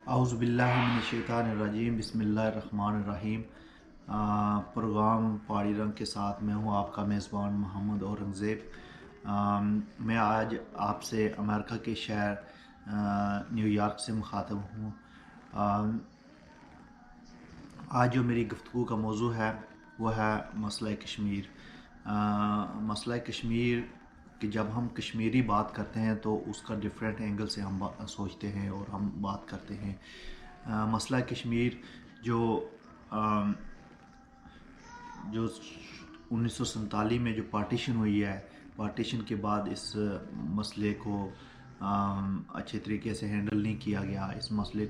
اعوذ باللہ من الشیطان الرجیم، بسم اللہ الرحمن الرحیم۔ پروگرام پہاڑی رنگ کے ساتھ میں ہوں آپ کا میزبان محمد اورنگزیب۔ میں آج آپ سے امریکہ کے شہر نیو یارک سے مخاطب ہوں۔ آج جو میری گفتگو کا موضوع ہے وہ ہے مسئلہ کشمیر۔ مسئلہ کشمیر کہ جب ہم کشمیری بات کرتے ہیں تو اس کا ڈیفرنٹ اینگل سے ہم سوچتے ہیں اور ہم بات کرتے ہیں۔ مسئلہ کشمیر جو 1947 میں جو پارٹیشن ہوئی ہے، پارٹیشن کے بعد اس مسئلے کو اچھے طریقے سے ہینڈل نہیں کیا گیا۔ اس مسئلے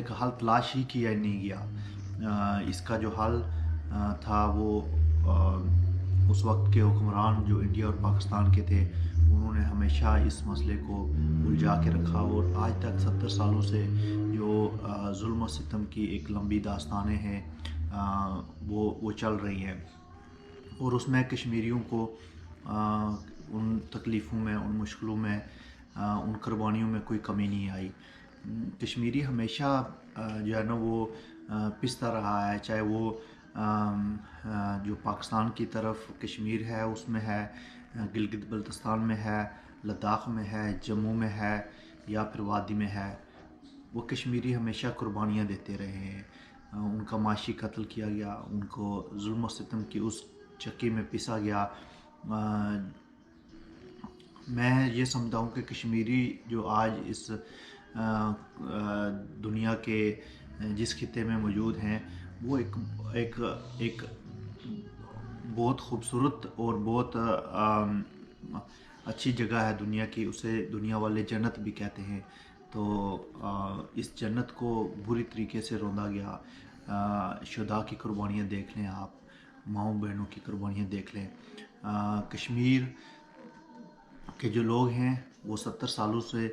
کا حل تلاش ہی کیا نہیں گیا۔ اس کا جو حل تھا وہ اس وقت کے حکمران جو انڈیا اور پاکستان کے تھے، انہوں نے ہمیشہ اس مسئلے کو الجھا کے رکھا، اور آج تک 70 سالوں سے جو ظلم و ستم کی ایک لمبی داستانیں ہیں وہ چل رہی ہیں، اور اس میں کشمیریوں کو ان تکلیفوں میں، ان مشکلوں میں، ان قربانیوں میں کوئی کمی نہیں آئی۔ کشمیری ہمیشہ جو ہے نا وہ پستا رہا ہے، چاہے وہ جو پاکستان کی طرف کشمیر ہے اس میں ہے، گلگت بلتستان میں ہے، لداخ میں ہے، جموں میں ہے، یا پھر وادی میں ہے۔ وہ کشمیری ہمیشہ قربانیاں دیتے رہے ہیں۔ ان کا معاشی قتل کیا گیا، ان کو ظلم و ستم کی اس چکی میں پسا گیا۔ میں یہ سمجھتا ہوں کہ کشمیری جو آج اس دنیا کے جس خطے میں موجود ہیں، وہ ایک بہت خوبصورت اور بہت اچھی جگہ ہے دنیا کی، اسے دنیا والے جنت بھی کہتے ہیں۔ تو اس جنت کو بری طریقے سے روندا گیا۔ شہداء کی قربانیاں دیکھ لیں آپ، ماؤں بہنوں کی قربانیاں دیکھ لیں۔ کشمیر کے جو لوگ ہیں وہ 70 سالوں سے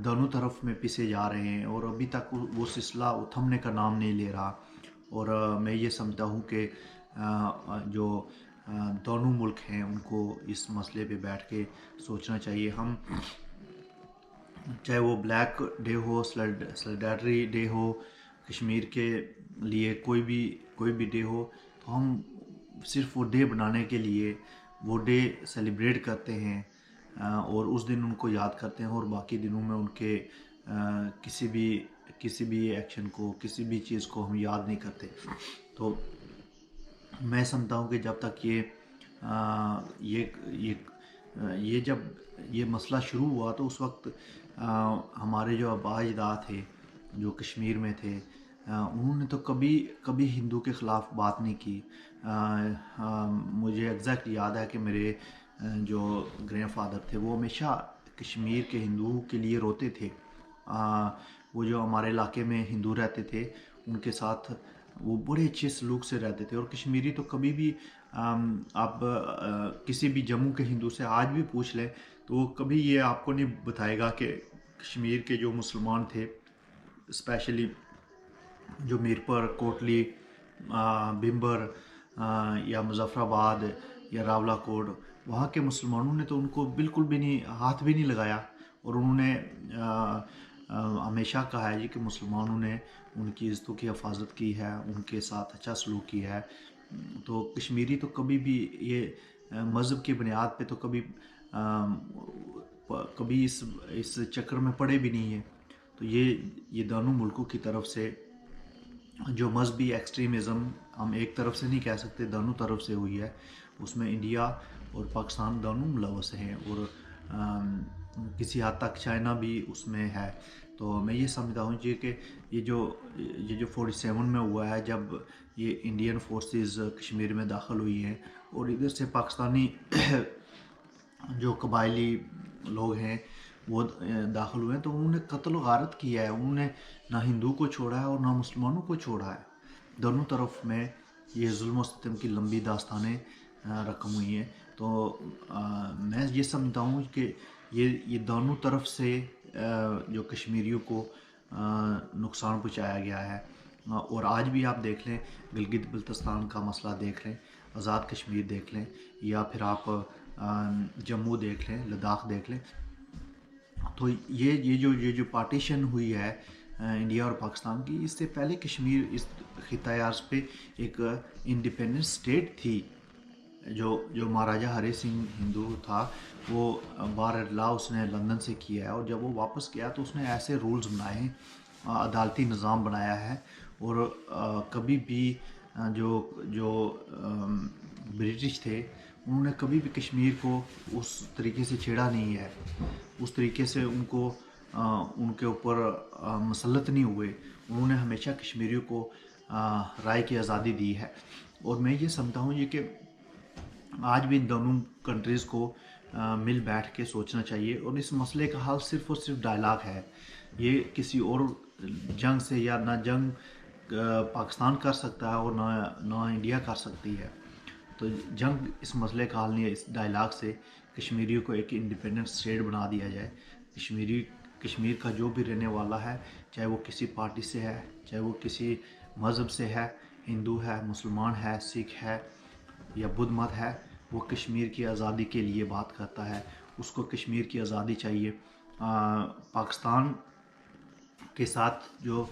دونوں طرف میں پسے جا رہے ہیں، اور ابھی تک وہ سلسلہ تھمنے کا نام نہیں لے رہا۔ اور میں یہ سمجھتا ہوں کہ جو دونوں ملک ہیں ان کو اس مسئلے پہ بیٹھ کے سوچنا چاہیے۔ ہم چاہے وہ بلیک ڈے ہو، سلیڈریٹی ڈے ہو، کشمیر کے لیے کوئی بھی ڈے ہو، تو ہم صرف وہ ڈے بنانے کے لیے وہ ڈے سیلیبریٹ کرتے ہیں، اور اس دن ان کو یاد کرتے ہیں، اور باقی دنوں میں ان کے کسی بھی ایکشن کو، کسی بھی چیز کو ہم یاد نہیں کرتے۔ تو میں سمجھتا ہوں کہ جب تک یہ جب یہ مسئلہ شروع ہوا تو اس وقت ہمارے جو آباء اجداد تھے جو کشمیر میں تھے، انہوں نے تو کبھی ہندو کے خلاف بات نہیں کی۔ مجھے ایگزیکٹ یاد ہے کہ میرے جو گرینڈ فادر تھے وہ ہمیشہ کشمیر کے ہندوؤں کے لیے روتے تھے۔ وہ جو ہمارے علاقے میں ہندو رہتے تھے ان کے ساتھ وہ بڑے اچھے سلوک سے رہتے تھے، اور کشمیری تو کبھی بھی آپ کسی بھی جموں کے ہندو سے آج بھی پوچھ لیں تو وہ کبھی یہ آپ کو نہیں بتائے گا کہ کشمیر کے جو مسلمان تھے، اسپیشلی جو میرپور، کوٹلی، بمبر، یا مظفر آباد یا راولہ کوٹ، وہاں کے مسلمانوں نے تو ان کو بالکل بھی نہیں، ہاتھ بھی نہیں لگایا، اور انہوں نے ہمیشہ کہا ہے جی کہ مسلمانوں نے ان کی عزتوں کی حفاظت کی ہے، ان کے ساتھ اچھا سلوک کیا ہے۔ تو کشمیری تو کبھی بھی یہ مذہب کی بنیاد پہ تو کبھی اس چکر میں پڑے بھی نہیں ہیں۔ تو یہ دونوں ملکوں کی طرف سے جو مذہبی ایکسٹریمزم، ہم ایک طرف سے نہیں کہہ سکتے، دونوں طرف سے ہوئی ہے، اس میں انڈیا اور پاکستان دونوں ملوث ہیں، اور کسی حد تک چائنا بھی اس میں ہے۔ تو میں یہ سمجھتا ہوں جی کہ یہ جو 47 میں ہوا ہے، جب یہ انڈین فورسز کشمیر میں داخل ہوئی ہیں، اور ادھر سے پاکستانی جو قبائلی لوگ ہیں وہ داخل ہوئے ہیں، تو انہوں نے قتل و غارت کیا ہے۔ انہوں نے نہ ہندو کو چھوڑا ہے اور نہ مسلمانوں کو چھوڑا ہے۔ دونوں طرف میں یہ ظلم و ستم کی لمبی داستانیں رقم ہوئی ہیں۔ تو میں یہ سمجھتا ہوں کہ یہ دونوں طرف سے جو کشمیریوں کو نقصان پہنچایا گیا ہے، اور آج بھی آپ دیکھ لیں، گلگت بلتستان کا مسئلہ دیکھ لیں، آزاد کشمیر دیکھ لیں، یا پھر آپ جموں دیکھ لیں، لداخ دیکھ لیں، تو یہ جو پارٹیشن ہوئی ہے انڈیا اور پاکستان کی، اس سے پہلے کشمیر اس خطۂ عرض پہ ایک انڈیپینڈنٹ اسٹیٹ تھی. جو مہاراجہ ہری سنگھ ہندو تھا وہ بار لا اس نے لندن سے کیا ہے، اور جب وہ واپس گیا تو اس نے ایسے رولز بنائے ہیں، عدالتی نظام بنایا ہے، اور کبھی بھی جو برٹش تھے انہوں نے کبھی بھی کشمیر کو اس طریقے سے چھیڑا نہیں ہے، اس طریقے سے ان کے اوپر مسلط نہیں ہوئے. انہوں نے ہمیشہ کشمیریوں کو رائے کی آزادی دی ہے. اور میں یہ سمجھتا ہوں یہ کہ آج بھی ان دونوں کنٹریز کو مل بیٹھ کے سوچنا چاہیے، اور اس مسئلے کا حل صرف اور صرف ڈائلاگ ہے. یہ کسی اور جنگ سے، یا نہ جنگ پاکستان کر سکتا ہے اور نہ انڈیا کر سکتی ہے. تو جنگ اس مسئلے کا حل نہیں ہے. اس ڈائلاگ سے کشمیریوں کو ایک انڈیپینڈنٹ اسٹیٹ بنا دیا جائے. کشمیر کا جو بھی رہنے والا ہے، چاہے وہ کسی پارٹی سے ہے، چاہے وہ کسی مذہب سے ہے، ہندو ہے، مسلمان ہے، سکھ ہے یا بدھ مت ہے، وہ کشمیر کی آزادی کے لیے بات کرتا ہے. اس کو کشمیر کی آزادی چاہیے. پاکستان کے ساتھ جو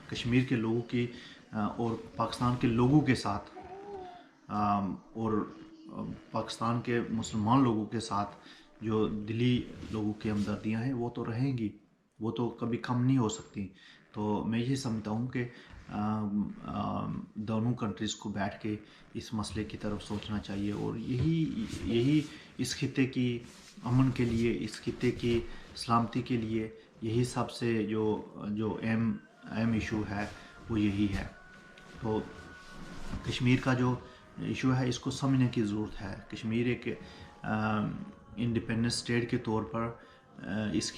کشمیر کے لوگوں کی اور پاکستان کے لوگوں کے ساتھ اور پاکستان کے مسلمان لوگوں کے ساتھ جو دلی لوگوں کی ہمدردیاں ہیں وہ تو رہیں گی، وہ تو کبھی کم نہیں ہو سکتی. تو میں یہ سمجھتا ہوں کہ دونوں کنٹریز کو بیٹھ کے اس مسئلے کی طرف سوچنا چاہیے، اور یہی اس خطے کی امن کے لیے، اس خطے کی سلامتی کے لیے یہی سب سے جو اہم ایشو ہے وہ یہی ہے. تو کشمیر کا جو ایشو ہے اس کو سمجھنے کی ضرورت ہے. کشمیر ایک انڈیپینڈنٹ اسٹیٹ کے طور پر اس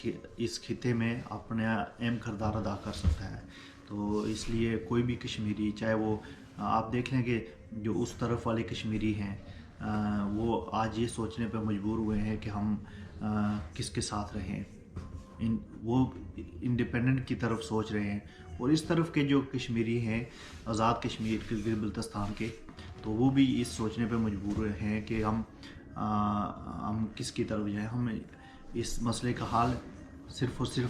خطے میں اپنا اہم کردار ادا کر سکتا ہے. تو اس لیے کوئی بھی کشمیری، چاہے وہ آپ دیکھ لیں کہ جو اس طرف والے کشمیری ہیں وہ آج یہ سوچنے پہ مجبور ہوئے ہیں کہ ہم کس کے ساتھ رہیں. وہ انڈیپینڈنٹ کی طرف سوچ رہے ہیں، اور اس طرف کے جو کشمیری ہیں آزاد کشمیر گلگت بلتستان کے، تو وہ بھی اس سوچنے پہ مجبور ہیں کہ ہم کس کی طرف جائیں. ہم اس مسئلے کا حل صرف اور صرف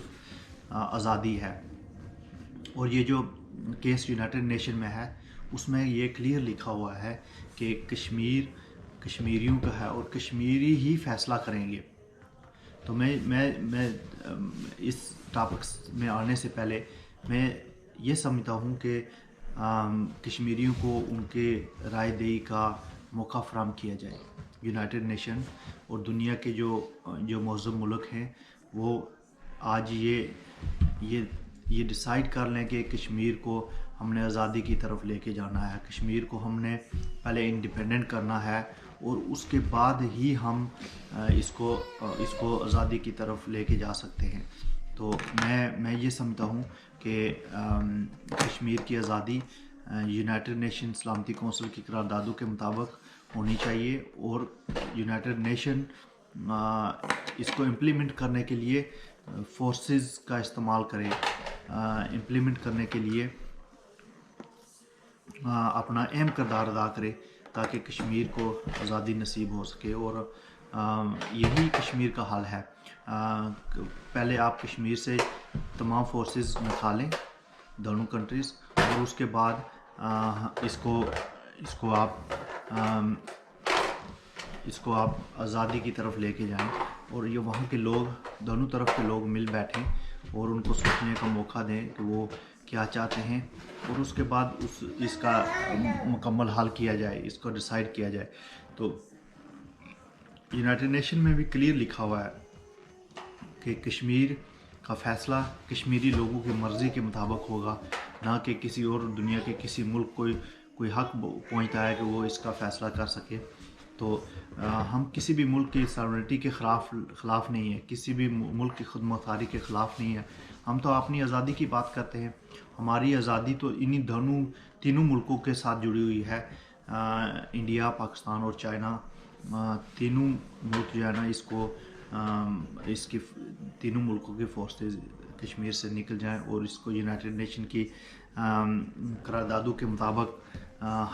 آزادی ہے. اور یہ جو کیس یونائٹڈ نیشن میں ہے اس میں یہ کلیئر لکھا ہوا ہے کہ کشمیر کشمیریوں کا ہے اور کشمیری ہی فیصلہ کریں گے. تو میں اس ٹاپکس میں آنے سے پہلے میں یہ سمجھتا ہوں کہ کشمیریوں کو ان کے رائے دہی کا موقع فراہم کیا جائے. یونائٹڈ نیشن اور دنیا کے جو مہذب ملک ہیں وہ آج یہ ڈیسائیڈ کر لیں کہ کشمیر کو ہم نے آزادی کی طرف لے کے جانا ہے. کشمیر کو ہم نے پہلے انڈیپینڈنٹ کرنا ہے، اور اس کے بعد ہی ہم اس کو آزادی کی طرف لے کے جا سکتے ہیں. تو میں یہ سمجھتا ہوں کہ کشمیر کی آزادی یونائٹڈ نیشن سلامتی کونسل کی قراردادوں کے مطابق ہونی چاہیے، اور یونائٹڈ نیشن اس کو امپلیمنٹ کرنے کے لیے فورسز کا استعمال کرے، امپلیمنٹ کرنے کے لیے اپنا اہم کردار ادا کرے تاکہ کشمیر کو آزادی نصیب ہو سکے. اور یہی کشمیر کا حل ہے. پہلے آپ کشمیر سے تمام فورسز نکالیں دونوں کنٹریز، اور اس کے بعد اس کو آپ آزادی کی طرف لے کے جائیں، اور یہ وہاں کے لوگ، دونوں طرف کے لوگ مل بیٹھیں اور ان کو سوچنے کا موقع دیں کہ وہ کیا چاہتے ہیں، اور اس کے بعد اس کا مکمل حل کیا جائے، اس کو ڈیسائیڈ کیا جائے. تو یونائٹڈ نیشن میں بھی کلیئر لکھا ہوا ہے کہ کشمیر کا فیصلہ کشمیری لوگوں کی مرضی کے مطابق ہوگا، نہ کہ کسی اور دنیا کے کسی ملک کوئی حق پہنچتا ہے کہ وہ اس کا فیصلہ کر سکے. تو ہم کسی بھی ملک کی ساورنٹی کے خلاف نہیں ہیں، کسی بھی ملک کی خود مختاری کے خلاف نہیں ہیں. ہم تو اپنی آزادی کی بات کرتے ہیں. ہماری آزادی تو انہی تینوں ملکوں کے ساتھ جڑی ہوئی ہے. انڈیا، پاکستان اور چائنا، تینوں ملک جو ہے نا اس کی تینوں ملکوں کے فورسز کشمیر سے نکل جائیں اور اس کو یونائٹڈ نیشن کی قراردادوں کے مطابق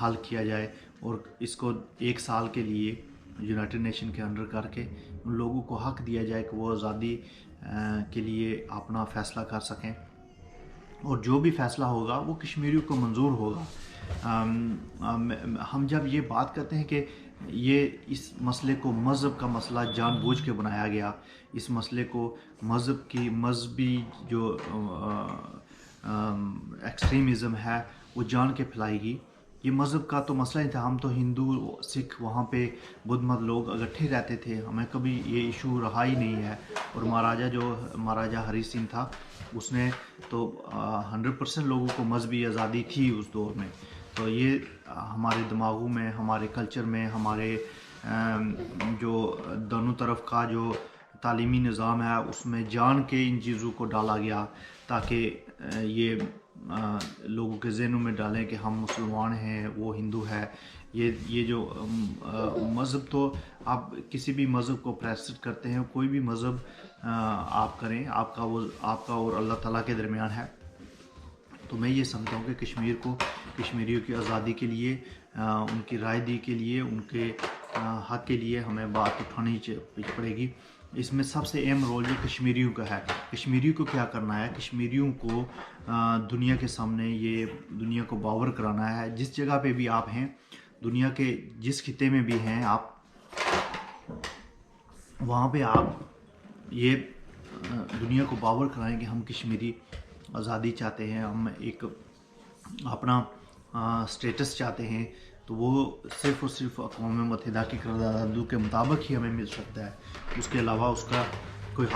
حل کیا جائے، اور اس کو 1 سال کے لیے یونائٹڈ نیشن کے انڈر کر کے ان لوگوں کو حق دیا جائے کہ وہ آزادی کے لیے اپنا فیصلہ کر سکیں. اور جو بھی فیصلہ ہوگا وہ کشمیریوں کو منظور ہوگا۔ ہم جب یہ بات کرتے ہیں کہ یہ اس مسئلے کو مذہب کا مسئلہ جان بوجھ کے بنایا گیا، اس مسئلے کو مذہبی جو ایکسٹریمزم ہے وہ جان کے پھیلائے گی۔ یہ مذہب کا تو مسئلہ نہیں تھا، ہم تو ہندو سکھ وہاں پہ بدھ مت لوگ اکٹھے رہتے تھے، ہمیں کبھی یہ ایشو رہا ہی نہیں ہے۔ اور مہاراجہ ہری سنگھ تھا، اس نے تو 100% لوگوں کو مذہبی آزادی تھی اس دور میں۔ تو یہ ہمارے دماغوں میں، ہمارے کلچر میں، ہمارے جو دونوں طرف کا جو تعلیمی نظام ہے اس میں جان کے ان چیزوں کو ڈالا گیا تاکہ یہ لوگوں کے ذہنوں میں ڈالیں کہ ہم مسلمان ہیں، وہ ہندو ہے۔ یہ جو مذہب، تو آپ کسی بھی مذہب کو پریکٹس کرتے ہیں، کوئی بھی مذہب آپ کریں، آپ کا اور اللہ تعالیٰ کے درمیان ہے۔ تو میں یہ سمجھتا ہوں کہ کشمیریوں کی آزادی کے لیے، ان کی رائے دی کے لیے، ان کے حق کے لیے ہمیں بات اٹھانی پڑے گی۔ اس میں سب سے اہم رول یہ کشمیریوں کا ہے۔ کشمیریوں کو کیا کرنا ہے؟ کشمیریوں کو دنیا کے سامنے، یہ دنیا کو باور کرانا ہے، جس جگہ پہ بھی آپ ہیں، دنیا کے جس خطے میں بھی ہیں آپ، وہاں پہ آپ یہ دنیا کو باور کرائیں کہ ہم کشمیری آزادی چاہتے ہیں، ہم ایک اپنا سٹیٹس چاہتے ہیں۔ تو وہ صرف اور صرف اقوام متحدہ کی قراردادوں کے مطابق ہی ہمیں مل سکتا ہے، اس کے علاوہ اس کا کوئی